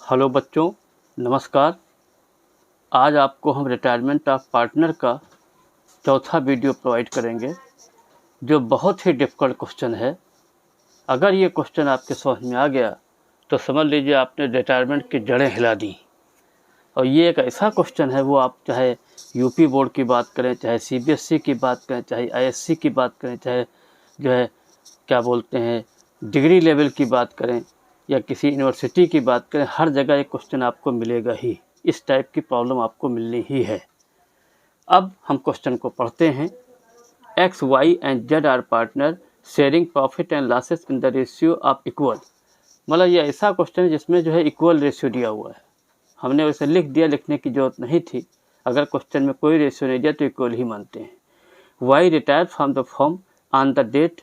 Hello बच्चों, नमस्कार। आज आपको हम रिटायरमेंट ऑफ पार्टनर का चौथा वीडियो प्रोवाइड करेंगे, जो बहुत ही डिफ़िकल्ट क्वेश्चन है। अगर ये क्वेश्चन आपके समझ में आ गया तो समझ लीजिए आपने रिटायरमेंट की जड़ें हिला दी। और ये एक ऐसा क्वेश्चन है, वो आप चाहे यूपी बोर्ड की बात करें, चाहे सीबीएसई की बात करें, चाहे आईएससी की बात करें, चाहे जो है क्या बोलते हैं डिग्री लेवल की बात करें या किसी यूनिवर्सिटी की बात करें, हर जगह एक क्वेश्चन आपको मिलेगा ही। इस टाइप की प्रॉब्लम आपको मिलनी ही है। अब हम क्वेश्चन को पढ़ते हैं। X Y and Z are partner sharing profit and losses in the ratio of equal. मतलब ये ऐसा क्वेश्चन है जिसमें जो है इक्वल रेशियो दिया हुआ है। हमने वैसे लिख दिया, लिखने की जरूरत नहीं थी। अगर क्वेश्चन में कोई रेशियो नहीं दिया तो इक्वल ही मानते हैं। Y retire from the firm on the date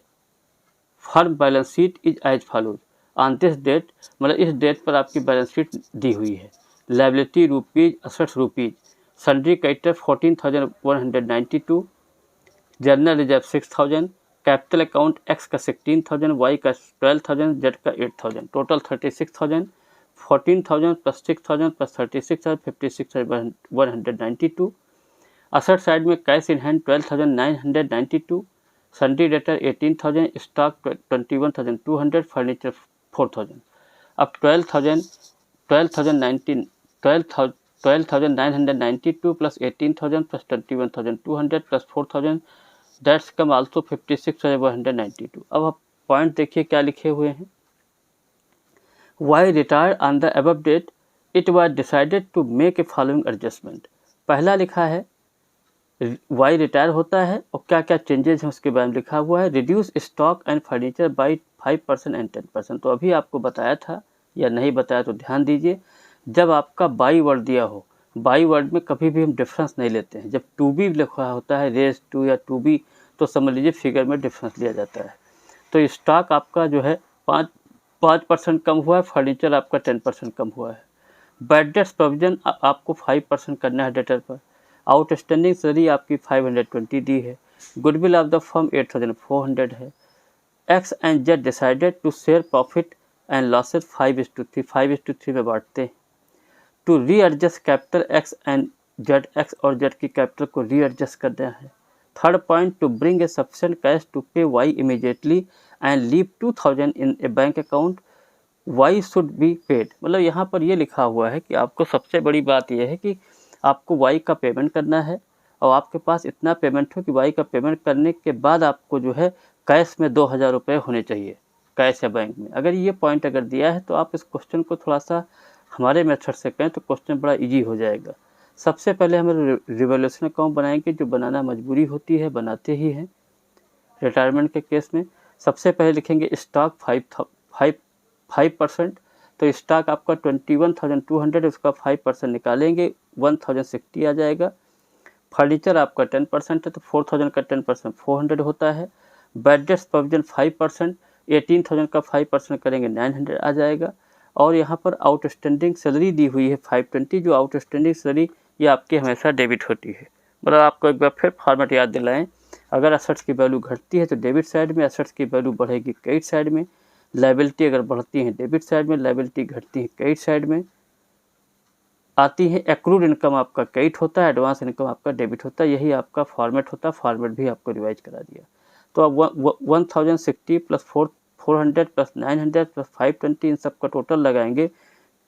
firm balance sheet is as follows. On this date, मतलब इस डेट पर आपकी बैलेंस शीट दी हुई है। Liability rupees 68 rupees, sundry creditor 14,192, general reserve 6,000, capital account X का 16,000, वाई का 12,000, Z का 8,000, total 36,000, 14,000 plus 6,000 plus 36,000 56,192। Asset side में cash in hand 12,992, sundry debtor 18,000, stock 21,200, furniture 4,000। अब 12,992 plus 18,000 plus 21,200 plus 4,000, that's come also 56,192। अब आप पॉइंट देखिए क्या लिखे हुए हैं। Y retire on the above date it was decided to make a following adjustment. पहला लिखा है वाई रिटायर होता है और क्या क्या चेंजेस हैं उसके बारे में लिखा हुआ है। Reduce stock and furniture by 5% and 10%। तो अभी आपको बताया था या नहीं बताया तो ध्यान दीजिए। जब आपका बाई वर्ड दिया हो, बाई वर्ड में कभी भी हम डिफरेंस नहीं लेते हैं। जब टू बी लिखा होता है, रेज टू या टू बी, तो समझ लीजिए फिगर में डिफरेंस लिया जाता है। तो स्टॉक आपका जो है 5% कम हुआ है, फर्नीचर आपका 10% कम हुआ है। बैड डेट्स प्रोविजन आपको 5% करना है डेटर पर। आउटस्टैंडिंग सैलरी आपकी 520 दी है। गुडविल ऑफ द फर्म 8,400 है। X and Z decided to share profit and losses 5:3 में बांटते हैं। To readjust capital X and Z, X और जेड की कैपिटल को रीएडजस्ट करना है। Third point, to bring a sufficient cash to pay Y immediately and leave 2,000 in a bank account, Y should be paid. मतलब यहाँ पर ये लिखा हुआ है कि आपको सबसे बड़ी बात यह है कि आपको वाई का पेमेंट करना है और आपके पास इतना पेमेंट हो कि वाई का पेमेंट करने के बाद आपको जो है कैश में 2,000 रुपये होने चाहिए, कैश या बैंक में। अगर ये पॉइंट अगर दिया है तो आप इस क्वेश्चन को थोड़ा सा हमारे मेथड से करें तो क्वेश्चन बड़ा इजी हो जाएगा। सबसे पहले हम रिवोल्यूशन अकाउंट बनाएंगे, जो बनाना मजबूरी होती है, बनाते ही हैं रिटायरमेंट के केस में। सबसे पहले लिखेंगे स्टॉक 5%। तो स्टॉक आपका 21,200, उसका 5% निकालेंगे, 1,060 आ जाएगा। फर्नीचर आपका 10% है तो 4,000 का 10% 400 होता है। बैड डेट्स प्रोविजन 5%, 18,000 का 5% करेंगे 900 आ जाएगा। और यहाँ पर आउटस्टैंडिंग सैलरी दी हुई है 520, जो आउटस्टैंडिंग सैलरी ये आपकी हमेशा डेबिट होती है। मतलब आपको एक बार फिर फॉर्मेट याद दिलाएं। अगर असेट्स की वैल्यू घटती है तो डेबिट साइड में, असेट्स की वैल्यू बढ़ेगी क्रेडिट साइड में। लायबिलिटी अगर बढ़ती है डेबिट साइड में, लायबिलिटी घटती है क्रेडिट साइड में आती है। एक्रूड इनकम आपका क्रेडिट होता है, एडवांस इनकम आपका डेबिट होता है। यही आपका फॉर्मेट होता है। फॉर्मेट भी आपको रिवाइज करा दिया। तो अब 1,060 प्लस 400 प्लस 900 प्लस 520 इन सब का टोटल लगाएंगे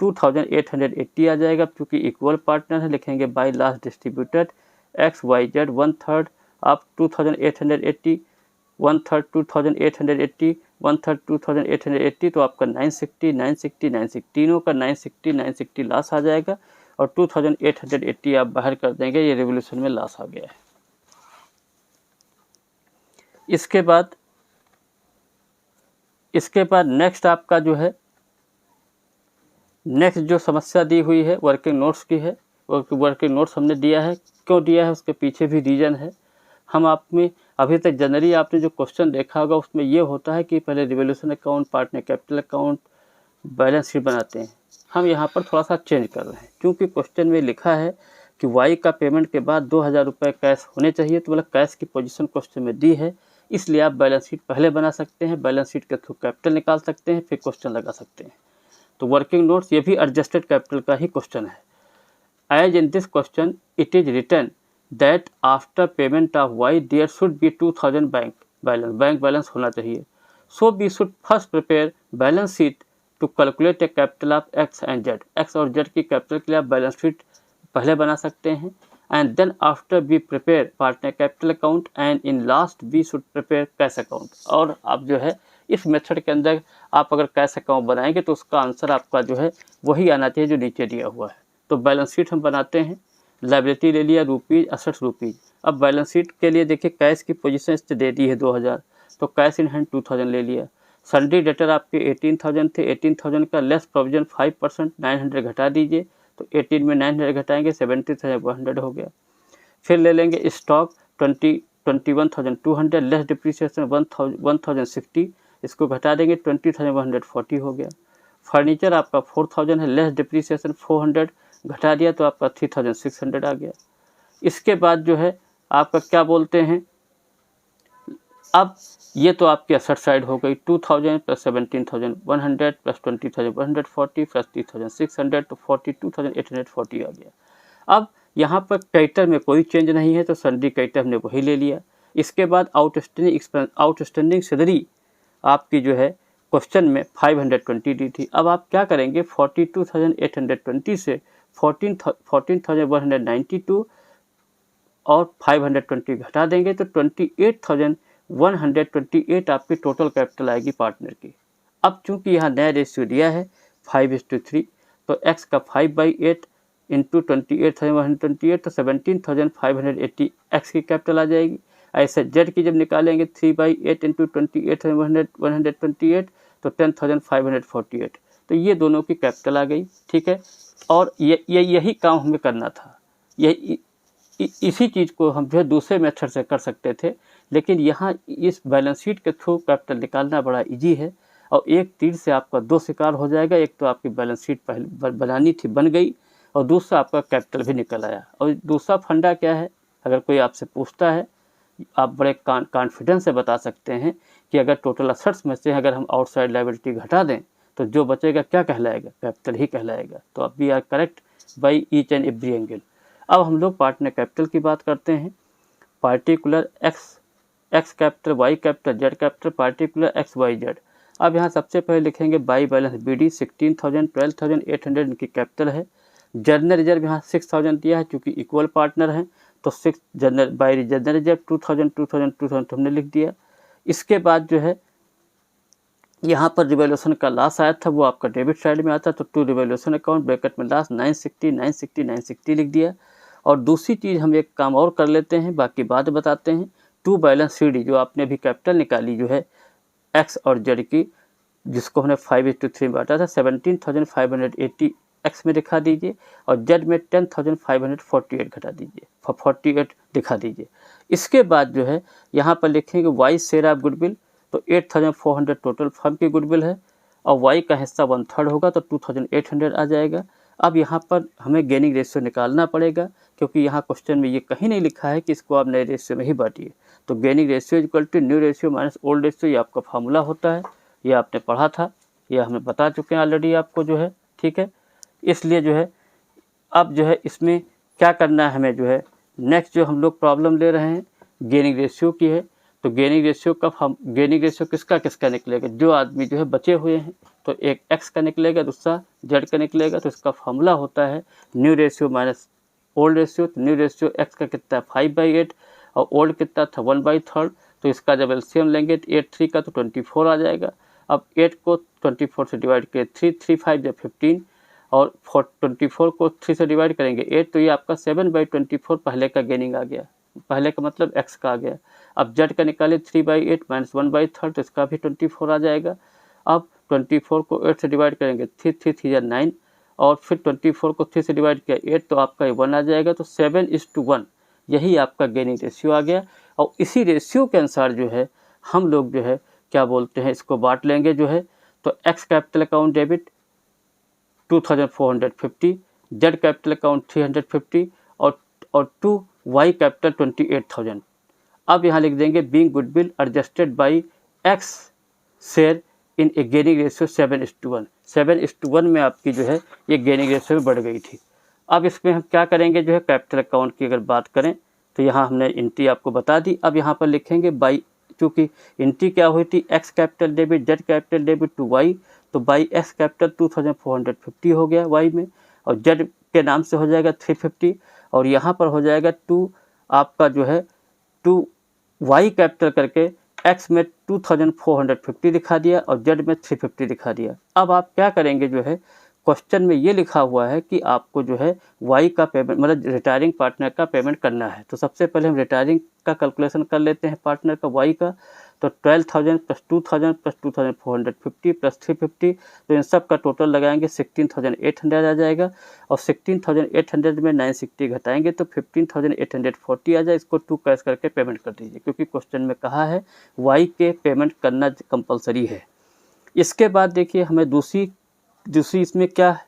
2,880 आ जाएगा। क्योंकि इक्वल पार्टनर है, लिखेंगे by last distributed X Y Z 1/3 of 2,880, 1/3 2,880, 1/3 2,880, तो आपका 960 960 960 तीनों का 960 960 लॉस आ जाएगा और 2,880 आप बाहर कर देंगे। ये रिवोल्यूशन में लॉस आ गया है। इसके बाद नेक्स्ट आपका जो है, नेक्स्ट जो समस्या दी हुई है वर्किंग नोट्स की है। वर्किंग नोट्स हमने दिया है, क्यों दिया है उसके पीछे भी रीजन है। हम आप में अभी तक जनरली आपने जो क्वेश्चन देखा होगा उसमें ये होता है कि पहले revolution account, partner capital account, balance sheet बनाते हैं। हम यहाँ पर थोड़ा सा चेंज कर रहे हैं, क्योंकि क्वेश्चन में लिखा है कि वाई का पेमेंट के बाद 2,000 रुपये कैश होने चाहिए। तो मतलब कैश की पोजीशन क्वेश्चन में दी है, इसलिए आप बैलेंस शीट पहले बना सकते हैं, बैलेंस शीट के थ्रू कैपिटल निकाल सकते हैं, फिर क्वेश्चन लगा सकते हैं। तो वर्किंग नोट्स ये भी एडजस्टेड कैपिटल का ही क्वेश्चन है। As in this question it is written that after payment of Y there should be 2000 bank balance होना चाहिए। So we should first prepare balance sheet to calculate a capital of X and Z. X और Z की capital के लिए आप balance sheet पहले बना सकते हैं। And then after we prepare partner capital account and in last we should prepare cash account. और आप जो है इस मेथड के अंदर आप अगर कैश अकाउंट बनाएंगे तो उसका आंसर आपका जो है वही आना चाहिए जो नीचे दिया हुआ है। तो बैलेंस शीट हम बनाते हैं, लाइबिलिटी ले लिया रुपीज़, असेट्स रुपीज़। अब बैलेंस शीट के लिए देखिए कैश की पोजीशन इससे दे दी है 2000, तो कैश इन हैंड 2000 ले लिया। सन्ड्री डेटर आपके 18,000 थे, 18,000 का लेस प्रोविजन 5% 900 घटा दीजिए, तो 18 में 900 घटाएंगे 70,100 हो गया। फिर ले लेंगे स्टॉक 21,200 लेस डिप्रिसिएशन 1,060, इसको घटा देंगे 20,140 हो गया। फर्नीचर आपका 4,000 है, लेस डिप्रिसिएशन 400 घटा दिया तो आपका 3,600 आ गया। इसके बाद जो है आपका क्या बोलते हैं, अब ये तो आपकी असेट साइड हो गई 2,000 प्लस 17,100 प्लस 20,140 प्लस 3,600 तो 42,840 आ गया। अब यहाँ पर क्रेडिटर में कोई चेंज नहीं है तो सन्ड्री क्रेडिटर हमने वही ले लिया। इसके बाद आउटस्टैंडिंग सैलरी आपकी जो है क्वेश्चन में 520 दी थी। अब आप क्या करेंगे 42,820 से 14,192 और 520 घटा देंगे तो 28,128 आपकी टोटल कैपिटल आएगी पार्टनर की। अब चूंकि यहाँ नया रेशियो दिया है 5:3 तो x का 5/8 इंटू 28,128 तो 17,580 x की कैपिटल आ जाएगी। ऐसे z की जब निकालेंगे 3/8 इंटू 28,128 तो 10,548 तो ये दोनों की कैपिटल आ गई। ठीक है, और यही काम हमें करना था। इसी चीज़ को हम जो है दूसरे मेथड से कर सकते थे, लेकिन यहाँ इस बैलेंस शीट के थ्रू कैपिटल निकालना बड़ा इजी है और एक तीर से आपका दो शिकार हो जाएगा। एक तो आपकी बैलेंस शीट पहले बनानी थी, बन गई, और दूसरा आपका कैपिटल भी निकल आया। और दूसरा फंडा क्या है, अगर कोई आपसे पूछता है आप बड़े कॉन्फिडेंस से बता सकते हैं कि अगर टोटल असेट्स में से अगर हम आउटसाइड लायबिलिटी घटा दें तो जो बचेगा क्या कहलाएगा, कैपिटल ही कहलाएगा। तो अब we are correct by each and every angle. अब हम लोग पार्टनर कैपिटल की बात करते हैं। Particular X capital, Y capital, Z capital, particular X Y Z. अब यहाँ सबसे पहले लिखेंगे बाई बैलेंस BD 16,000 12,800 इनकी कैपिटल है। जनरल रिजर्व यहाँ 6,000 दिया है, चूँकि इक्वल पार्टनर हैं तो 6 जनरल बाई जनरल रिजर्व 2,000 2,000 2,000 हमने लिख दिया। इसके बाद जो है यहाँ पर रिवैल्यूएशन का लॉस आया था वो आपका डेबिट साइड में आता, तो टू रिवैल्यूएशन अकाउंट ब्रैकेट में लॉस 960 लिख दिया। और दूसरी चीज़ हम एक काम और कर लेते हैं, बाकी बाद बताते हैं। टू बैलेंस CD जो आपने अभी कैपिटल निकाली जो है एक्स और जेड की, जिसको हमने 5:3 बांटा था, 17,580 एक्स में दिखा दीजिए और जेड में 10,548 घटा दीजिए, 48 दिखा दीजिए। इसके बाद जो है यहाँ पर लिखेंगे वाई शेयर ऑफ गुडविल, तो 8,400 टोटल फर्म की गुडविल है और वाई का हिस्सा 1/3 होगा तो 2,800 आ जाएगा। अब यहाँ पर हमें गेनिंग रेशियो निकालना पड़ेगा, क्योंकि यहाँ क्वेश्चन में ये कहीं नहीं लिखा है कि इसको आप नए रेशियो में ही बांटिए। तो gaining ratio equal to new ratio minus old ratio, ये आपका फार्मूला होता है, ये आपने पढ़ा था, ये हमें बता चुके हैं ऑलरेडी आपको जो है। ठीक है, इसलिए जो है अब जो है इसमें क्या करना है हमें जो है, नेक्स्ट जो हम लोग प्रॉब्लम ले रहे हैं गेनिंग रेशियो की है। तो गेनिंग रेशियो किसका किसका निकलेगा, जो आदमी जो है बचे हुए हैं तो एक एक्स का निकलेगा, दूसरा जेड का निकलेगा। तो इसका फार्मूला होता है new ratio minus old ratio. तो न्यू रेशियो एक्स का कितना 5/8 और ओल्ड कितना था 1/3। तो इसका जब एलसीएम लेंगे तो 8 3 का तो 24 आ जाएगा। अब 8 को 24 से डिवाइड करें 3 5 जब 15 और 24 को 3 से डिवाइड करेंगे 8, तो ये आपका 7/24 पहले का गेनिंग आ गया, पहले का मतलब एक्स का आ गया। अब जेड का निकाले 3/8 माइनस 1/3 तो इसका भी 24 आ जाएगा। अब 24 को 8 से डिवाइड करेंगे 3 या 9 और फिर 24 को 3 से डिवाइड किया 8 तो आपका 1 आ जाएगा। तो 7:1 यही आपका गेनिंग रेशियो आ गया। और इसी रेशियो के अनुसार जो है हम लोग जो है क्या बोलते हैं इसको बांट लेंगे जो है। तो x capital account debit 2,450, Z capital account 350 और 2 वाई कैपिटल 28,000। अब यहाँ लिख देंगे being goodwill adjusted by x share in A gaining ratio 7:1। 7:1 में आपकी जो है ये गेनिंग रेशियो में बढ़ गई थी। अब इसमें हम क्या करेंगे, जो है कैपिटल अकाउंट की अगर बात करें तो यहाँ हमने एंट्री आपको बता दी। अब यहाँ पर लिखेंगे बाई, चूँकि एंट्री क्या हुई थी, X capital debit Z capital debit to Y, तो बाई एक्स कैपिटल 2450 हो गया वाई में, और जेड के नाम से हो जाएगा 350, और यहाँ पर हो जाएगा टू आपका जो है टू वाई कैपिटल करके एक्स में 2450 दिखा दिया और जेड में 350 दिखा दिया। अब आप क्या करेंगे, जो है क्वेश्चन में ये लिखा हुआ है कि आपको जो है वाई का पेमेंट मतलब रिटायरिंग पार्टनर का पेमेंट करना है। तो सबसे पहले हम रिटायरिंग का कैलकुलेशन कर लेते हैं पार्टनर का वाई का। तो 12,000 प्लस 2,000 प्लस 2,450 प्लस 350, तो इन सब का टोटल लगाएंगे 16,800 आ जाएगा, और 16,800 में 960 घटाएंगे तो 15,840 आ जाए। इसको 2 कैश करके पेमेंट कर दीजिए, क्योंकि क्वेश्चन में कहा है वाई के पेमेंट करना कंपलसरी है। इसके बाद देखिए हमें दूसरी इसमें क्या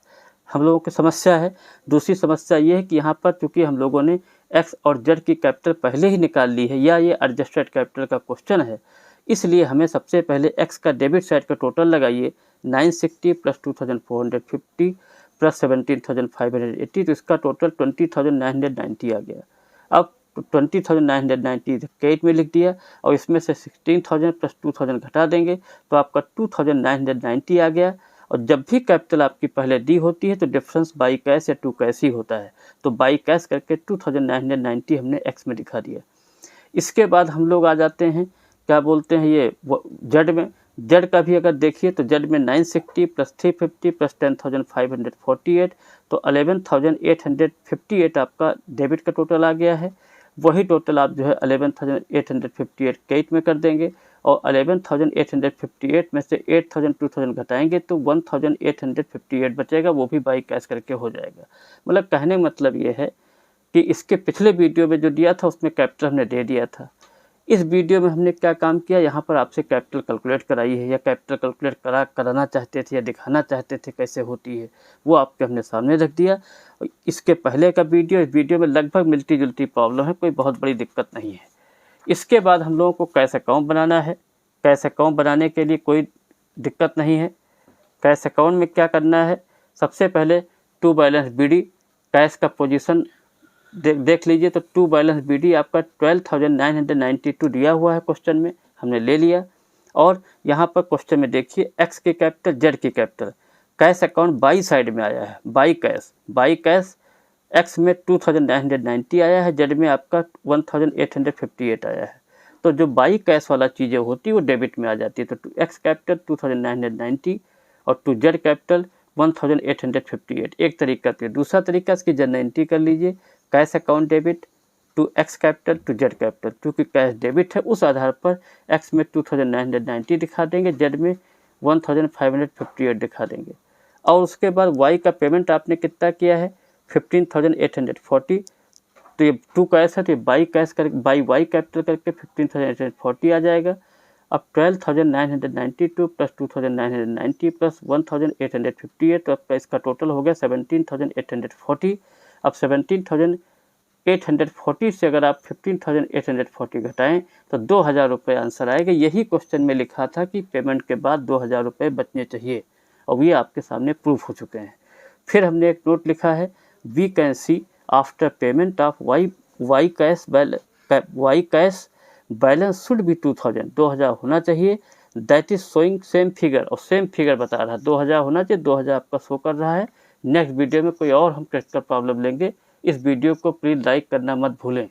हम लोगों की समस्या है। दूसरी समस्या ये है कि यहाँ पर चूँकि हम लोगों ने एक्स और जेड की कैपिटल पहले ही निकाल ली है, या ये एडजस्टेड कैपिटल का क्वेश्चन है, इसलिए हमें सबसे पहले एक्स का डेबिट साइड का टोटल लगाइए 960 प्लस 2450 प्लस 17,580, तो इसका टोटल 20,990 आ गया। अब 20,990 कैट में लिख दिया, और इसमें से 16,000 प्लस 2,000 घटा देंगे तो आपका 2,990 आ गया। और जब भी कैपिटल आपकी पहले दी होती है तो डिफरेंस बाई कैश या टू कैश ही होता है, तो बाई कैश करके 2,990 हमने एक्स में दिखा दिया। इसके बाद हम लोग आ जाते हैं क्या बोलते हैं ये जेड में। जेड का भी अगर देखिए तो जेड में 960 प्लस 350 प्लस 10,548, तो 11,858 आपका डेबिट का टोटल आ गया है। वही टोटल आप जो है 11,858 कैट में कर देंगे, और 11,858 में से 8,000 घटाएंगे तो 1,858 बचेगा, वो भी बाई कैश करके हो जाएगा। मतलब कहने मतलब ये है कि इसके पिछले वीडियो में जो दिया था उसमें कैपिटल हमने दे दिया था। इस वीडियो में हमने क्या काम किया, यहाँ पर आपसे कैपिटल कैलकुलेट कराई है, या कैपिटल कैलकुलेट कराना चाहते थे या दिखाना चाहते थे कैसे होती है, वो आपके हमने सामने रख दिया। इसके पहले का वीडियो, इस वीडियो में लगभग मिलती जुलती प्रॉब्लम है, कोई बहुत बड़ी दिक्कत नहीं है। इसके बाद हम लोगों को कैश अकाउंट बनाना है। कैश अकाउंट बनाने के लिए कोई दिक्कत नहीं है। कैश अकाउंट में क्या करना है, सबसे पहले टू बैलेंस बीडी कैश का पोजीशन देख लीजिए। तो टू बैलेंस बीडी आपका 12,992 दिया हुआ है क्वेश्चन में, हमने ले लिया। और यहाँ पर क्वेश्चन में देखिए एक्स की कैपिटल जेड की capital, cash account by side में आया है, बाई कैश एक्स में 2,990 आया है, जेड में आपका 1,858 आया है। तो जो बाई कैश वाला चीज़ें होती है वो डेबिट में आ जाती है। तो टू एक्स कैपिटल 2,990 और टू जेड कैपिटल 1,858 एक तरीका। तो दूसरा तरीका इसकी जनरल एंट्री कर लीजिए, cash account debit to X capital to Z capital. क्योंकि कैश डेबिट है उस आधार पर एक्स में 2,990 दिखा देंगे, जेड में 1,558 दिखा देंगे। और उसके बाद वाई का पेमेंट आपने कितना किया है 15,840, तो ये टू कैश है तो ये बाई कैश कर बाई वाई कैपिटल करके 15,840 आ जाएगा। अब 12,992 प्लस 2,990 प्लस 1,858, तो आपका इसका टोटल हो गया 17,840। अब 17,840 से अगर आप 15,840 घटाएं तो 2,000 रुपये आंसर आएगा। यही क्वेश्चन में लिखा था कि पेमेंट के बाद 2,000 रुपये बचने चाहिए, और ये आपके सामने प्रूफ हो चुके हैं। फिर हमने एक नोट लिखा है, we can see after payment of Y cash balance should be 2,000 होना चाहिए। That is showing same figure, और सेम फिगर बता रहा है 2,000 होना चाहिए, 2,000 आपका शो कर रहा है। नेक्स्ट वीडियो में कोई और हम क्रिटिकल प्रॉब्लम लेंगे। इस वीडियो को प्लीज़ लाइक करना मत भूलें।